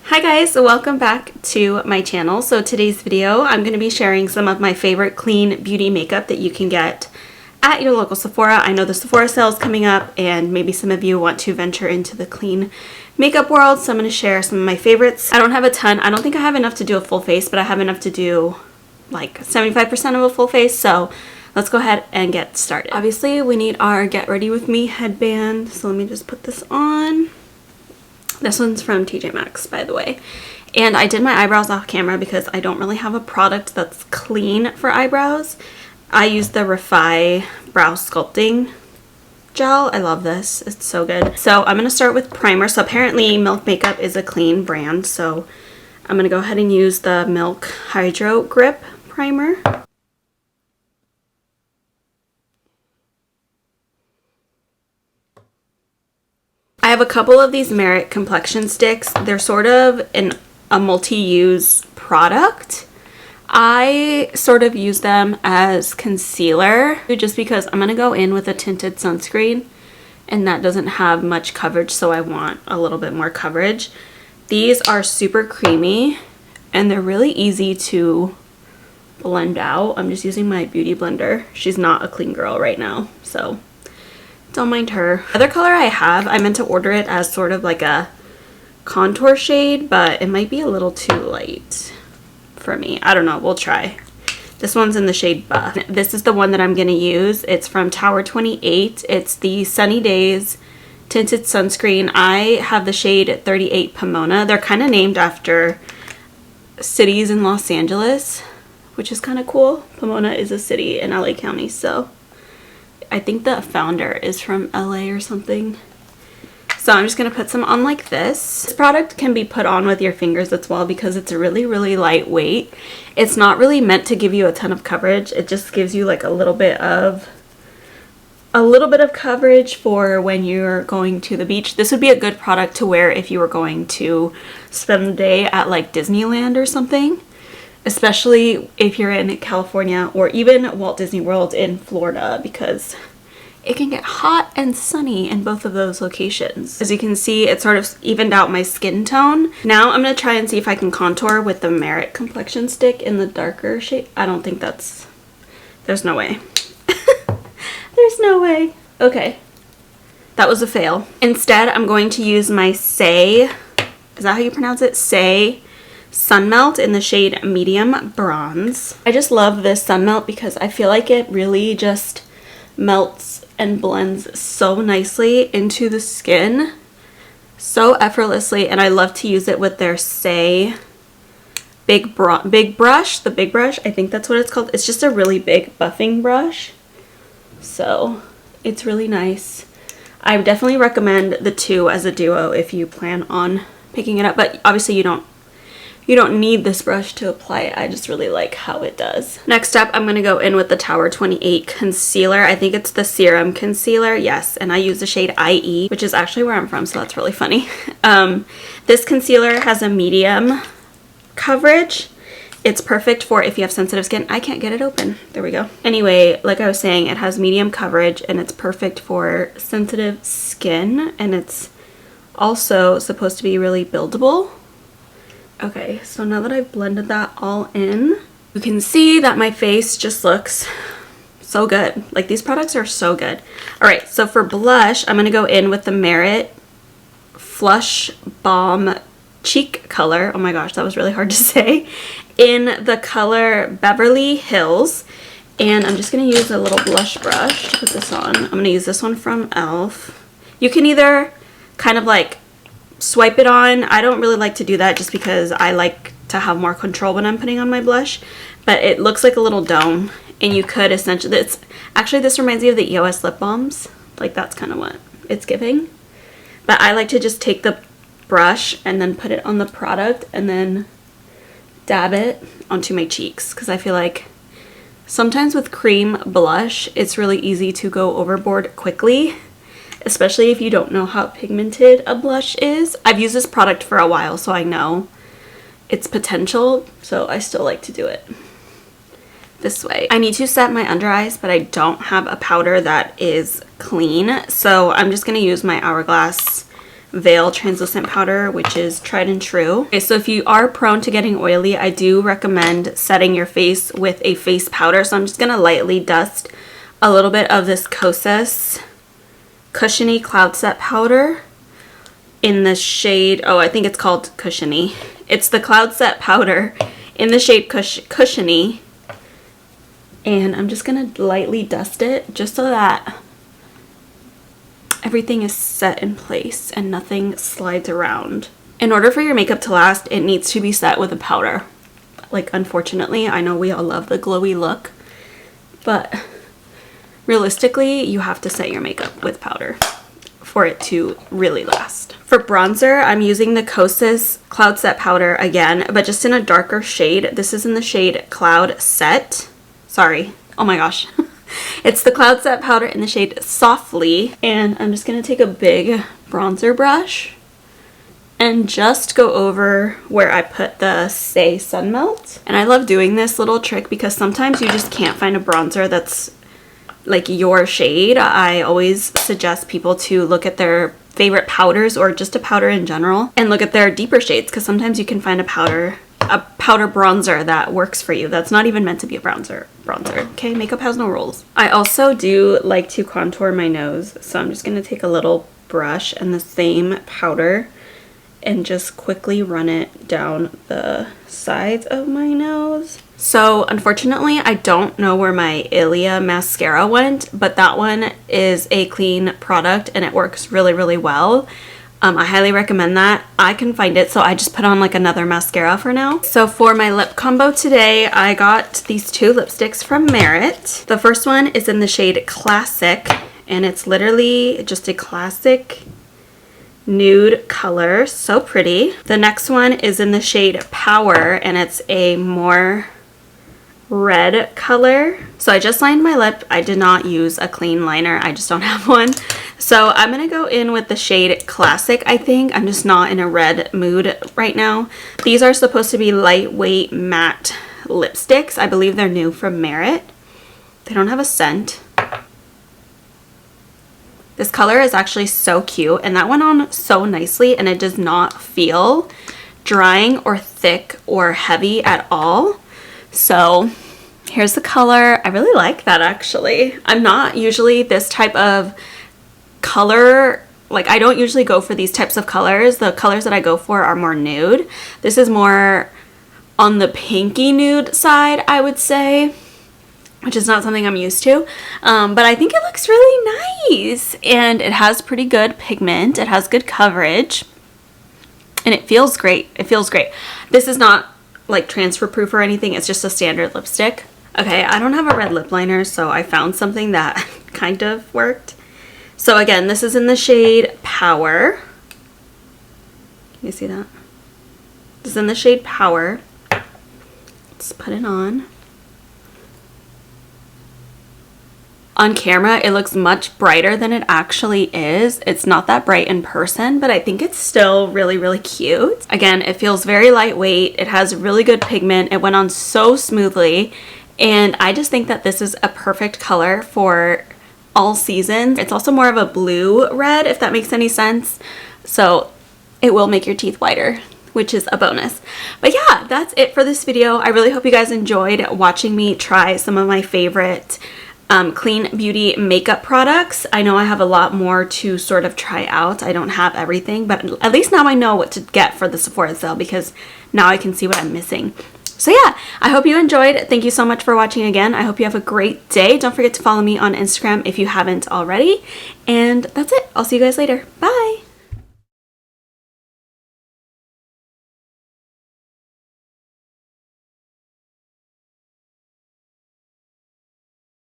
Hi guys, welcome back to my channel. So today's video, I'm going to be sharing some of my favorite clean beauty makeup that you can get at your local Sephora. I know the Sephora sale is coming up and maybe some of you want to venture into the clean makeup world. So I'm going to share some of my favorites. I don't have a ton. I don't think I have enough to do a full face, but I have enough to do like 75% of a full face. So let's go ahead and get started. Obviously, we need our Get Ready With Me headband. So let me just put this on. This one's from TJ Maxx, by the way. And I did my eyebrows off camera because I don't really have a product that's clean for eyebrows. I use the Refi Brow Sculpting Gel. I love this. It's so good. So I'm going to start with primer. So apparently Milk Makeup is a clean brand. So I'm going to go ahead and use the Milk Hydro Grip Primer. I have a couple of these Merit complexion sticks. They're sort of a multi-use product. I sort of use them as concealer just because I'm going to go in with a tinted sunscreen and that doesn't have much coverage, so I want a little bit more coverage. These are super creamy and they're really easy to blend out. I'm just using my beauty blender. She's not a clean girl right now, so don't mind her. The other color I have, I meant to order it as sort of like a contour shade, but it might be a little too light for me. I don't know. We'll try. This one's in the shade Buff. This is the one that I'm going to use. It's from Tower 28. It's the Sunny Days Tinted Sunscreen. I have the shade 38 Pomona. They're kind of named after cities in Los Angeles, which is kind of cool. Pomona is a city in LA County, so I think the founder is from LA or something. So I'm just going to put some on like this. This product can be put on with your fingers as well because it's really, really lightweight. It's not really meant to give you a ton of coverage. It just gives you like a little bit of coverage for when you're going to the beach. This would be a good product to wear if you were going to spend the day at like Disneyland or something. Especially if you're in California or even Walt Disney World in Florida, because it can get hot and sunny in both of those locations. As you can see, it sort of evened out my skin tone. Now I'm going to try and see if I can contour with the Merit complexion stick in the darker shade. I don't think that's... There's no way. There's no way. Okay. That was a fail. Instead, I'm going to use my Say... Is that how you pronounce it? Say Sunmelt in the shade Medium Bronze. I just love this Sunmelt because I feel like it really just melts and blends so nicely into the skin, so effortlessly, and I love to use it with their Say big brush, the big brush, I think that's what it's called. It's just a really big buffing brush, so it's really nice. I would definitely recommend the two as a duo if you plan on picking it up, but obviously you don't need this brush to apply it. I just really like how it does. Next up, I'm going to go in with the Tower 28 concealer. I think it's the serum concealer. Yes, and I use the shade IE, which is actually where I'm from, so that's really funny. This concealer has a medium coverage. It's perfect for if you have sensitive skin. I can't get it open. There we go. Anyway, like I was saying, it has medium coverage and it's perfect for sensitive skin, and it's also supposed to be really buildable. Okay, so now that I've blended that all in, you can see that my face just looks so good. Like, these products are so good. All right, so for blush, I'm going to go in with the Merit Flush Balm Cheek Color. Oh my gosh, that was really hard to say. In the color Beverly Hills. And I'm just going to use a little blush brush to put this on. I'm going to use this one from e.l.f. You can either kind of like swipe it on. I don't really like to do that just because I like to have more control when I'm putting on my blush, but it looks like a little dome, and you could essentially, this reminds me of the EOS lip balms. Like, that's kind of what it's giving, but I like to just take the brush and then put it on the product and then dab it onto my cheeks, because I feel like sometimes with cream blush it's really easy to go overboard quickly, especially if you don't know how pigmented a blush is. I've used this product for a while, so I know its potential, so I still like to do it this way. I need to set my under eyes, but I don't have a powder that is clean, so I'm just going to use my Hourglass Veil translucent powder, which is tried and true. Okay, so if you are prone to getting oily, I do recommend setting your face with a face powder. So I'm just gonna lightly dust a little bit of this Kosas Cushiony Cloud Set powder in the shade, oh, I think it's called Cushiony. It's the Cloud Set powder in the shade Cushiony. And I'm just gonna lightly dust it just so that everything is set in place and nothing slides around. In order for your makeup to last, it needs to be set with a powder. Like, unfortunately, I know we all love the glowy look, but realistically, you have to set your makeup with powder for it to really last. For bronzer, I'm using the Kosas Cloud Set powder again, but just in a darker shade. This is in the shade Cloud Set. Sorry. Oh my gosh. It's the Cloud Set powder in the shade Softly. And I'm just going to take a big bronzer brush and just go over where I put the Say Sun Melt. And I love doing this little trick because sometimes you just can't find a bronzer that's like your shade. I always suggest people to look at their favorite powders or just a powder in general and look at their deeper shades, because sometimes you can find a powder bronzer that works for you that's not even meant to be a bronzer. Okay, makeup has no rules. I also do like to contour my nose, so I'm just going to take a little brush and the same powder and just quickly run it down the sides of my nose. So unfortunately, I don't know where my Ilia mascara went, but that one is a clean product and it works really, really well. I highly recommend that. I can find it, so I just put on like another mascara for now. So for my lip combo today, I got these two lipsticks from Merit. The first one is in the shade Classic, and it's literally just a classic nude color. So pretty. The next one is in the shade Power, and it's a more red color. So I just lined my lip. I did not use a clean liner. I just don't have one. So I'm going to go in with the shade Classic, I think. I'm just not in a red mood right now. These are supposed to be lightweight matte lipsticks. I believe they're new from Merit. They don't have a scent. This color is actually so cute, and that went on so nicely, and it does not feel drying or thick or heavy at all. So here's the color. I really like that, actually. I'm not usually this type of color, like I don't usually go for these types of colors. The colors that I go for are more nude. This is more on the pinky nude side, I would say, which is not something I'm used to. But I think it looks really nice, and it has pretty good pigment. It has good coverage, and it feels great. It feels great. This is not like transfer proof or anything. It's just a standard lipstick. Okay, I don't have a red lip liner, so I found something that kind of worked. So again, this is in the shade Power. Can you see that? This is in the shade Power. Let's put it on. On camera, it looks much brighter than it actually is. It's not that bright in person, but I think it's still really, really cute. Again, it feels very lightweight. It has really good pigment. It went on so smoothly, and I just think that this is a perfect color for all seasons. It's also more of a blue red, if that makes any sense. So it will make your teeth whiter, which is a bonus. But yeah, that's it for this video. I really hope you guys enjoyed watching me try some of my favorite clean beauty makeup products. I know I have a lot more to sort of try out. I don't have everything, but at least now I know what to get for the Sephora sale, because now I can see what I'm missing. So yeah, I hope you enjoyed. Thank you so much for watching again. I hope you have a great day. Don't forget to follow me on Instagram if you haven't already. And that's it. I'll see you guys later. Bye!